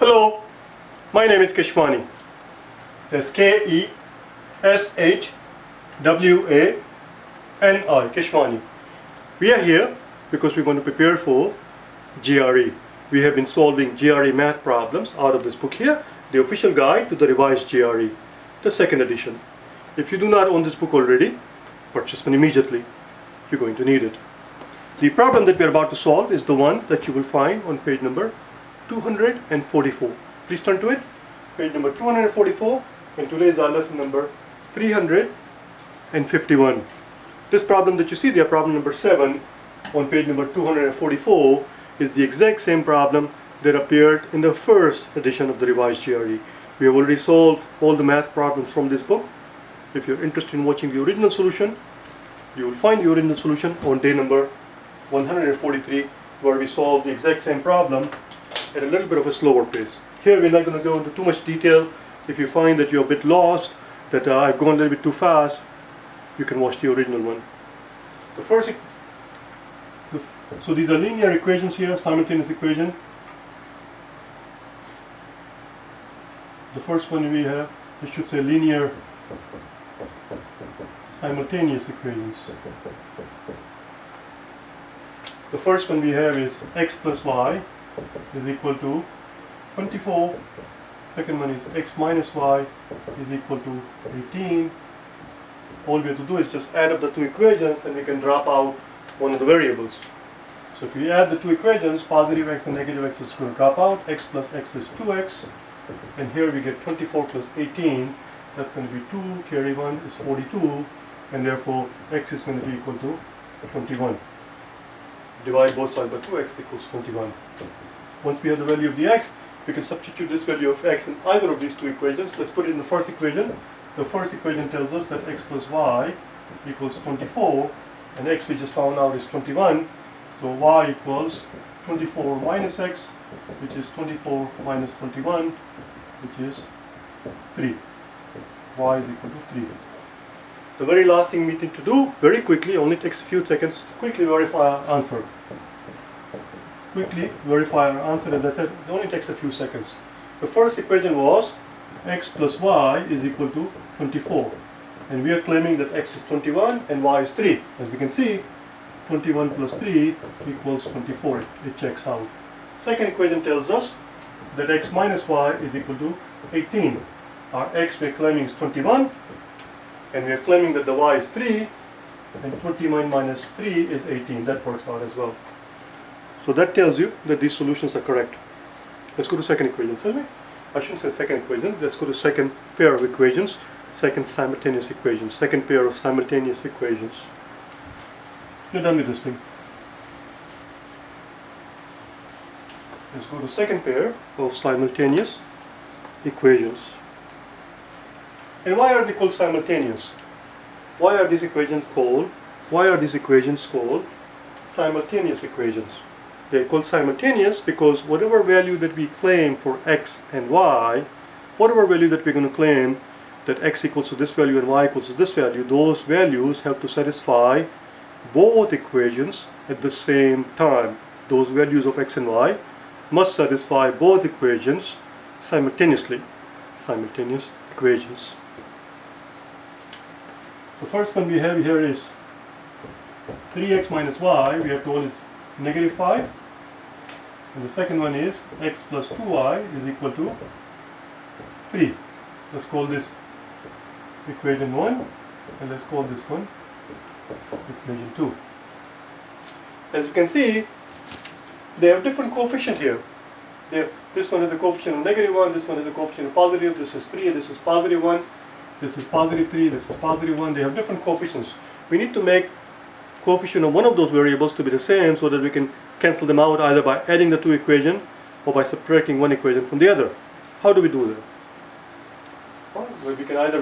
Hello, my name is Keshwani. That's K-E-S-H-W-A-N-I, Keshwani. We are here because we want to prepare for GRE. We have been solving GRE math problems out of this book here, the official guide to the revised GRE, the second edition. If you do not own this book already, purchase one immediately. You're going to need it. The problem that we are about to solve is the one that you will find on page number 244. Please turn to it. Page number 244, and today is our lesson number 351. This problem that you see there, problem number 7 on page number 244, is the exact same problem that appeared in the first edition of the revised GRE. We have already solved all the math problems from this book. If you're interested in watching the original solution, you will find the original solution on day number 143, where we solved the exact same problem at a little bit of a slower pace. Here we're not going to go into too much detail. If you find that you're a bit lost, that I've gone a little bit too fast, you can watch the original one. So these are linear equations here, simultaneous equation. The first one we have, we should say linear simultaneous equations. The first one we have is x plus y is equal to 24. Second one is x minus y is equal to 18. All we have to do is just add up the two equations and we can drop out one of the variables. So if we add the two equations, positive x and negative x is going to drop out. X plus x is 2x. And here we get 24 plus 18. That's going to be 2. Carry 1 is 42. And therefore x is going to be equal to 21. Divide both sides by 2x equals 21. Once we have the value of the x, we can substitute this value of x in either of these two equations. Let's put it in the first equation. The first equation tells us that x plus y equals 24, and x we just found out is 21. So y equals 24 minus x, which is 24 minus 21, which is 3. Y is equal to 3. The very last thing we need to do, very quickly, only takes a few seconds, to quickly verify our answer. Quickly verify our answer, and it only takes a few seconds. The first equation was x plus y is equal to 24. And we are claiming that x is 21 and y is 3. As we can see, 21 plus 3 equals 24. It checks out. Second equation tells us that x minus y is equal to 18. Our x we are claiming is 21. And we are claiming that the y is 3, and 21 minus 3 is 18. That works out as well. So that tells you that these solutions are correct. Let's go to second equation, shall we? I shouldn't say second equation. Let's go to second pair of equations, second simultaneous equations, second pair of simultaneous equations. You're done with this thing. Let's go to second pair of simultaneous equations. And why are they called simultaneous? Why are these equations called simultaneous equations? They're called simultaneous because whatever value that we claim for x and y, whatever value that we're going to claim that x equals to this value and y equals to this value, those values have to satisfy both equations at the same time. Those values of x and y must satisfy both equations simultaneously. Simultaneous equations. The first one we have here is 3x minus y, we have told is negative 5. And the second one is x plus 2y is equal to 3. Let's call this equation 1, and let's call this one equation 2. As you can see, they have different coefficient here. This one is the coefficient of negative 1, this one is the coefficient of positive, this is 3, this is positive 1. This is positive 3, this is positive 1. They have different coefficients. We need to make coefficient of one of those variables to be the same so that we can cancel them out either by adding the two equations or by subtracting one equation from the other. How do we do that? Well, we can either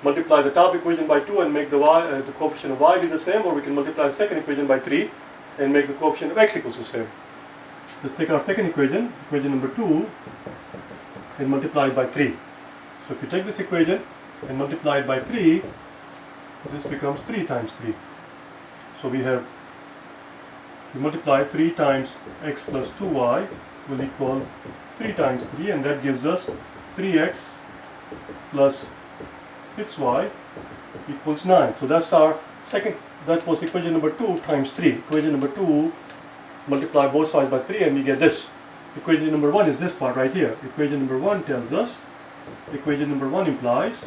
multiply the top equation by 2 and make the coefficient of y be the same, or we can multiply the second equation by 3 and make the coefficient of x equals the same. Let's take our second equation, equation number 2, and multiply it by 3. So if you take this equation and multiply it by 3, this becomes 3 times 3. So we multiply 3 times x plus 2y will equal 3 times 3, and that gives us 3x plus 6y equals 9. So that's our second, that was equation number 2 times 3. Equation number 2, multiply both sides by 3 and we get this. Equation number 1 is this part right here. Equation number 1 tells us, equation number 1 implies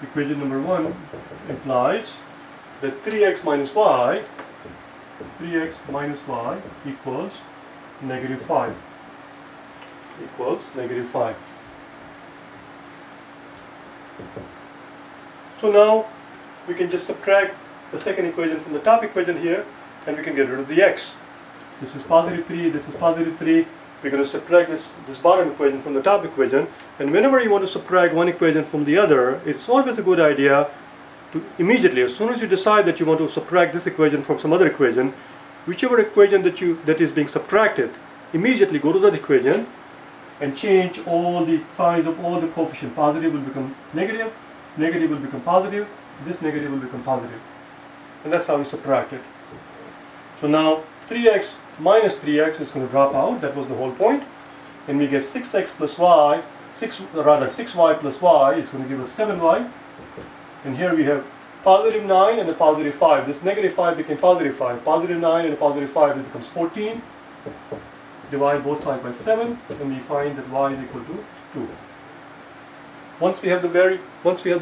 equation number 1 implies that 3x minus y equals negative 5. Equals negative 5. So now we can just subtract the second equation from the top equation here, and we can get rid of the x. This is positive 3, this is positive 3. We're going to subtract this bottom equation from the top equation, and whenever you want to subtract one equation from the other, it's always a good idea to immediately, as soon as you decide that you want to subtract this equation from some other equation, whichever equation that is being subtracted, immediately go to that equation and change all the signs of all the coefficients. Positive will become negative, negative will become positive, this negative will become positive. And that's how we subtract it. So now 3x minus 3x is going to drop out. That was the whole point. And we get 6x plus y, 6y plus y is going to give us 7y. And here we have positive 9 and a positive 5. This negative 5 became positive 5. Positive 9 and a positive 5, it becomes 14. Divide both sides by 7, and we find that y is equal to 2. Once we have the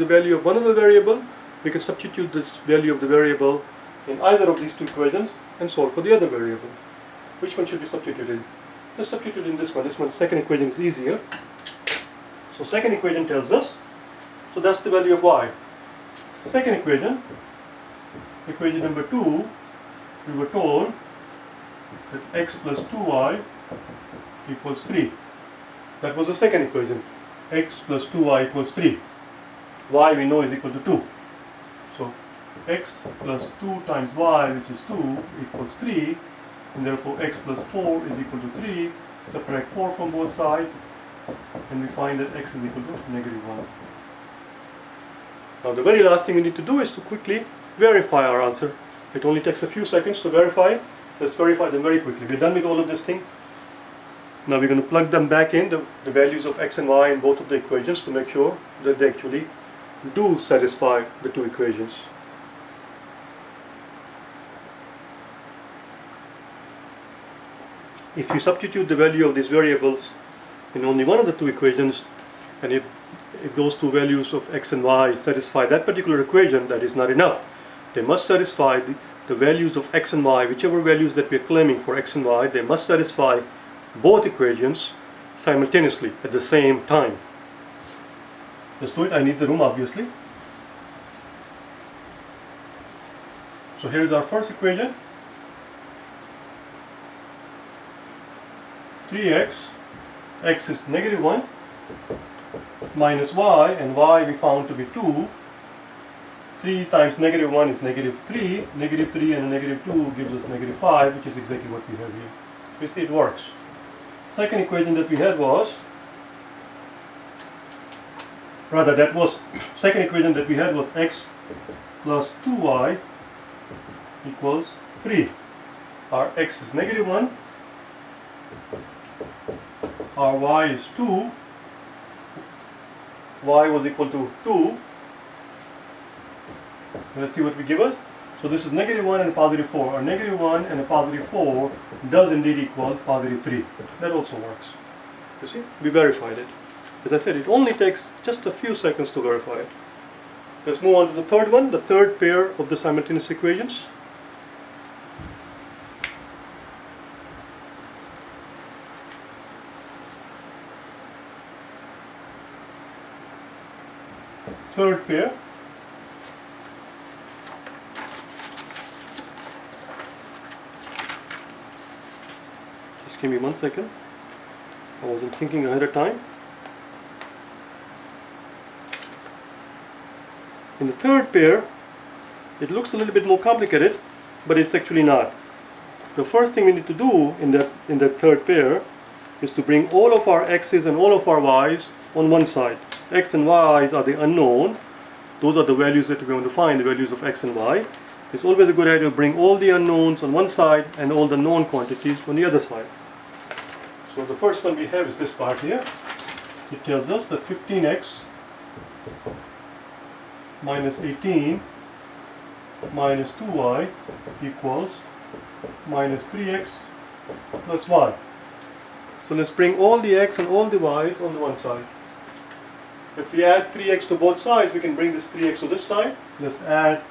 value of one of the variable, we can substitute this value of the variable in either of these two equations and solve for the other variable. Which one should be substituted? Let's substitute in this one. This one, second equation is easier. So second equation tells us, so that's the value of y. Second equation, equation number 2, we were told that x plus 2y equals 3. That was the second equation. X plus 2y equals 3. Y we know is equal to 2. So x plus 2 times y, which is 2, equals 3. And therefore x plus 4 is equal to 3. Subtract 4 from both sides, and we find that x is equal to negative 1. Now the very last thing we need to do is to quickly verify our answer. It only takes a few seconds to verify. Let's verify them very quickly. We're done with all of this thing. Now we're going to plug them back in, the values of x and y in both of the equations, to make sure that they actually do satisfy the two equations. If you substitute the value of these variables in only one of the two equations, and if those two values of x and y satisfy that particular equation, that is not enough. They must satisfy the values of x and y, whichever values that we are claiming for x and y, they must satisfy both equations simultaneously at the same time. Let's do it. I need the room, obviously. So here's our first equation. 3x, x is negative 1, minus y, and y we found to be 2. 3 times negative 1 is negative 3. Negative 3 and a negative 2 gives us negative 5, which is exactly what we have here. You see, it works. Second equation that we had was, second equation that we had was x plus 2y equals 3. Our x is negative 1. Our y is 2. Y was equal to 2. Let's see what we give us. So this is negative 1 and positive 4. Or negative 1 and a positive 4 does indeed equal positive 3. That also works. You see, we verified it. As I said, it only takes just a few seconds to verify it. Let's move on to the third one, the third pair of the simultaneous equations. Third pair. Just give me 1 second. I wasn't thinking ahead of time. In the third pair, it looks a little bit more complicated, but it's actually not. The first thing we need to do in that third pair is to bring all of our x's and all of our y's on one side. X and y are the unknown. Those are the values that we want to find, the values of x and y. it's always a good idea to bring all the unknowns on one side and all the known quantities on the other side. So the first one we have is this part here. It tells us that 15x minus 18 minus 2y equals minus 3x plus y. So let's bring all the x and all the y's on the one side. If we add 3x to both sides, we can bring this 3x to this side. Let's add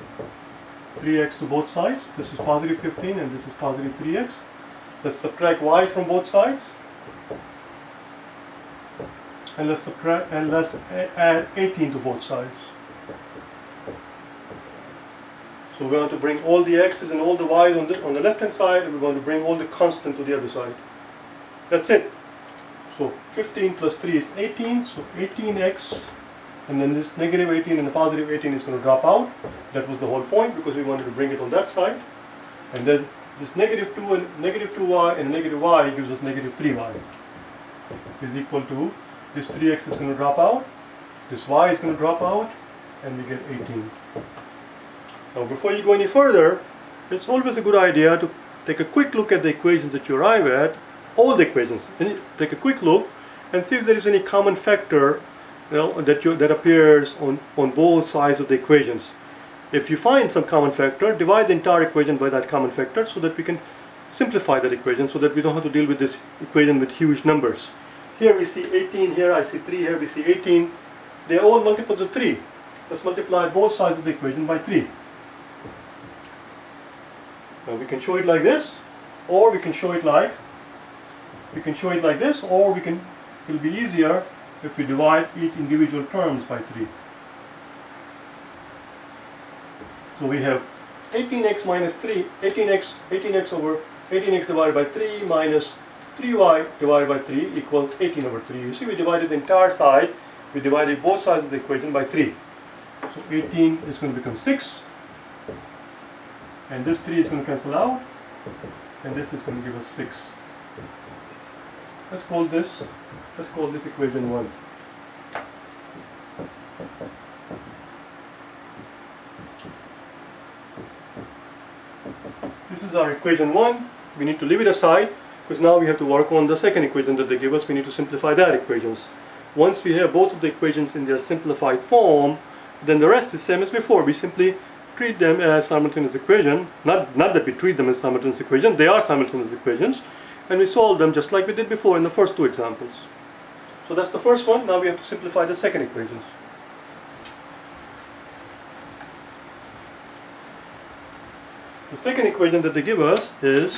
3x to both sides. This is positive 15 and this is positive 3x. Let's subtract y from both sides. And let's add 18 to both sides. So we're going to bring all the x's and all the y's on the left hand side, and we're going to bring all the constant to the other side. That's it. So 15 plus 3 is 18, so 18x, and then this negative 18 and the positive 18 is going to drop out. That was the whole point, because we wanted to bring it on that side. And then this negative 2 and negative 2y and negative y gives us negative 3y is equal to, this 3x is going to drop out, this y is going to drop out, and we get 18. Now before you go any further, it's always a good idea to take a quick look at the equations that you arrive at, all the equations, and take a quick look and see if there is any common factor, that appears on both sides of the equations. If you find some common factor, divide the entire equation by that common factor so that we can simplify that equation, so that we don't have to deal with this equation with huge numbers. Here we see 18, here I see 3, here we see 18. They are all multiples of 3. Let's multiply both sides of the equation by 3. Now we can show it like this, or we can show it like this, or it'll be easier if we divide each individual terms by 3. So we have 18x minus 3, 18x divided by 3 minus 3y divided by 3 equals 18 over 3. You see, we divided the entire side, we divided both sides of the equation by 3. So 18 is going to become 6, and this 3 is going to cancel out, and this is going to give us 6. Let's call this equation 1. This is our equation 1. We need to leave it aside, because now we have to work on the second equation that they give us. We need to simplify that equations. Once we have both of the equations in their simplified form, then the rest is same as before. We simply treat them as simultaneous equation. Not that we treat them as simultaneous equation, they are simultaneous equations, and we solve them just like we did before in the first two examples. So that's the first one. Now we have to simplify the second equations. The second equation that they give us is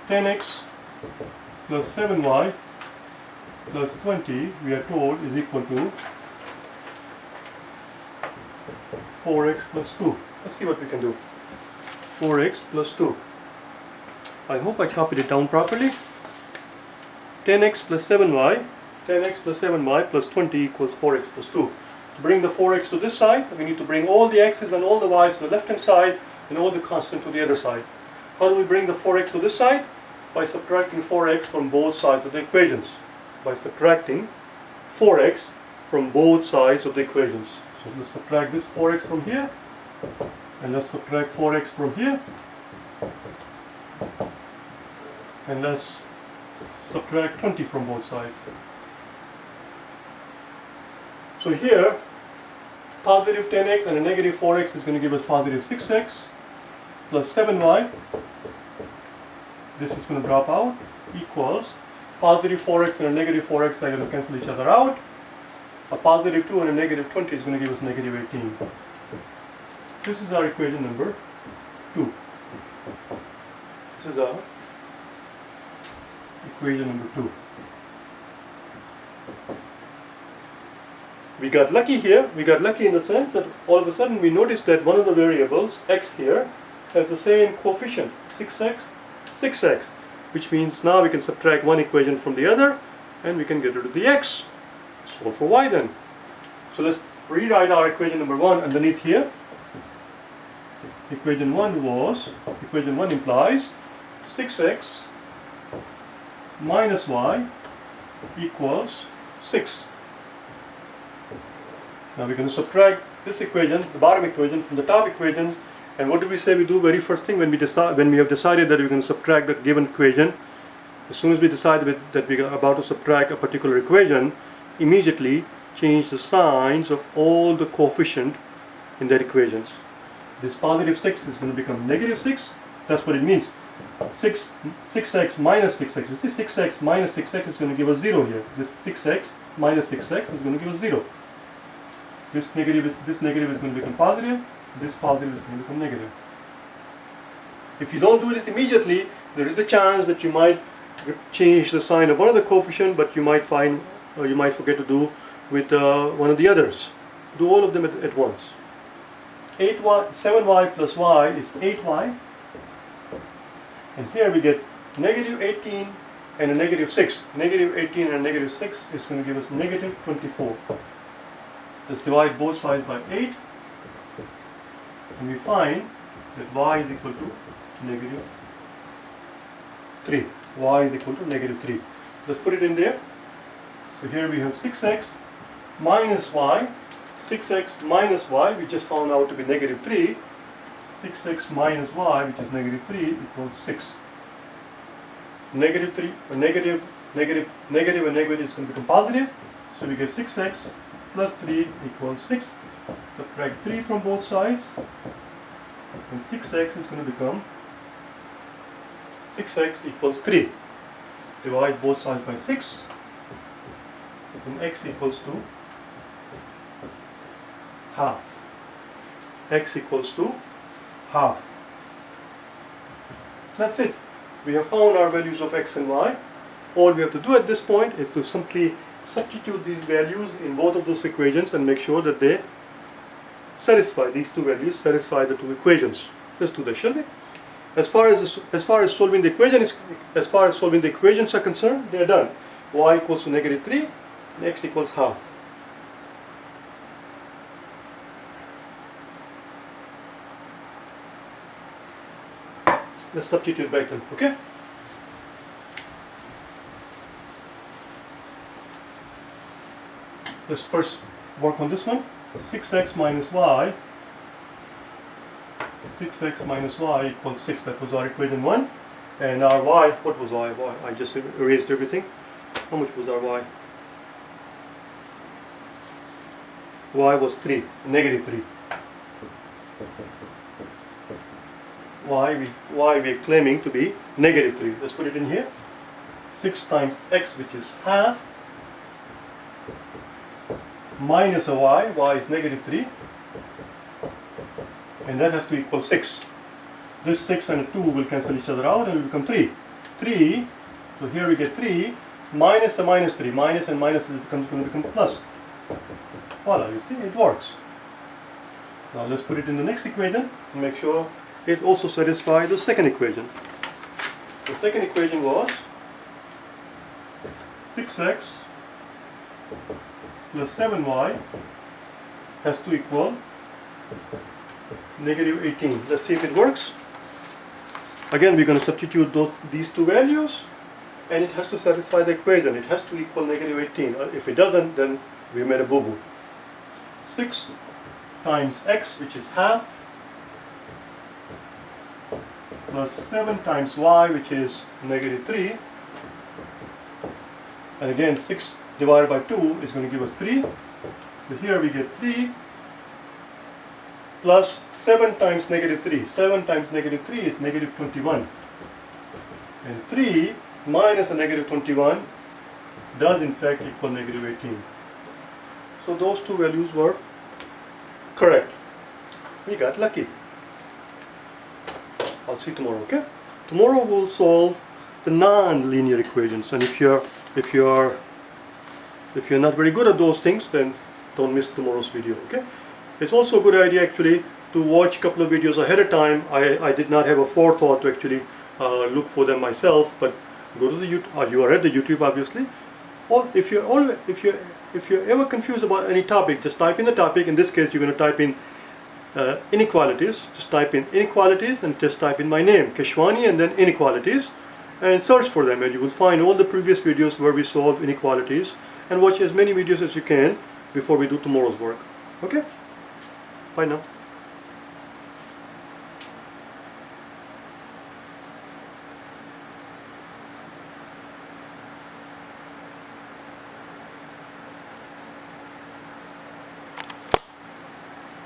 10x plus 7y plus 20, we are told, is equal to 4x plus 2. Let's see what we can do. 4x plus 2. I hope I copied it down properly. 10x plus 7y plus 20 equals 4x plus 2. Bring the 4x to this side. We need to bring all the x's and all the y's to the left hand side and all the constant to the other side. How do we bring the 4x to this side? By subtracting 4x from both sides of the equations. By subtracting 4x from both sides of the equations. So let's subtract this 4x from here, and let's subtract 4x from here, and let's subtract 20 from both sides. So here, positive 10x and a negative 4x is going to give us positive 6x plus 7y. This is going to drop out, equals positive 4x and a negative 4x are going to cancel each other out. A positive 2 and a negative 20 is going to give us negative 18. This is our equation number 2. This is our equation number 2. We got lucky here. We got lucky in the sense that all of a sudden we noticed that one of the variables, x here, has the same coefficient, 6x, which means now we can subtract one equation from the other and we can get rid of the x. Solve for y then. So let's rewrite our equation number 1 underneath here. Equation 1 implies 6x minus y equals 6. Now we're going to subtract this equation, the bottom equation, from the top equations. And what did we say we do very first thing when we have decided that we're going to subtract the given equation? As soon as we decide that we're about to subtract a particular equation, immediately change the signs of all the coefficient in that equations. This positive 6 is going to become negative 6. That's what it means. 6x minus 6x. You see, 6x minus 6x is going to give us 0 here. This 6x minus 6x is going to give us 0. This negative is going to become positive. This positive is going to become negative. If you don't do this immediately, there is a chance that you might change the sign of one of the coefficient, but you might find, or you might forget to do with one of the others. Do all of them at once. 7y plus y is 8y. And here we get negative 18 and a negative 6. Negative 18 and a negative 6 is going to give us negative 24. Let's divide both sides by 8. And we find that y is equal to negative 3. Y is equal to negative 3. Let's put it in there. So here we have 6x minus y. 6x minus y, we just found out to be negative 3. 6x minus y, which is negative 3, equals 6. Negative 3, negative and negative is going to become positive. So we get 6x plus 3 equals 6. Subtract 3 from both sides. And 6x is going to become 6x equals 3. Divide both sides by 6. And x equals to half. X equals to half. That's it. We have found our values of x and y. All we have to do at this point is to simply substitute these values in both of those equations and make sure that they satisfy, these two values satisfy the two equations. Let's do that, shall we? As far as solving the equations are concerned, they are done. Y equals to negative 3 and x equals half. Let's substitute back then, okay? Let's first work on this one. 6x minus y. 6x minus y equals 6. That was our equation 1. And our y, what was y? I just erased everything. How much was our y? Y was 3, negative 3. Y we are claiming to be negative 3. Let's put it in here. 6 times x, which is half, minus a y is negative 3, and that has to equal 6. This 6 and a 2 will cancel each other out and will become 3. 3, so here we get 3, minus a minus 3, minus and minus is going to become plus. Voila, you see, it works. Now let's put it in the next equation and make sure it also satisfies the second equation. The second equation was 6x plus 7y has to equal negative 18. Let's see if it works. Again, we're going to substitute these two values, and it has to satisfy the equation. It has to equal negative 18. If it doesn't, then we made a boo-boo. 6 times x, which is half, plus 7 times y, which is negative 3. And again, 6 divided by 2 is going to give us 3. So here we get 3 plus 7 times negative 3. 7 times negative 3 is negative 21. And 3 minus a negative 21 does in fact equal negative 18. So those two values were correct. We got lucky. I'll see you tomorrow, okay? Tomorrow we'll solve the non-linear equations, and if you're not very good at those things, then don't miss tomorrow's video, okay? It's also a good idea actually to watch a couple of videos ahead of time. I did not have a forethought to actually look for them myself, but go to the YouTube. You are at the YouTube, obviously. Or if you're ever confused about any topic, just type in the topic. In this case, you're going to type in inequalities. Just type in inequalities and just type in my name, Keshwani, and then inequalities, and search for them, and you will find all the previous videos where we solve inequalities, and watch as many videos as you can before we do tomorrow's work. Okay, bye now.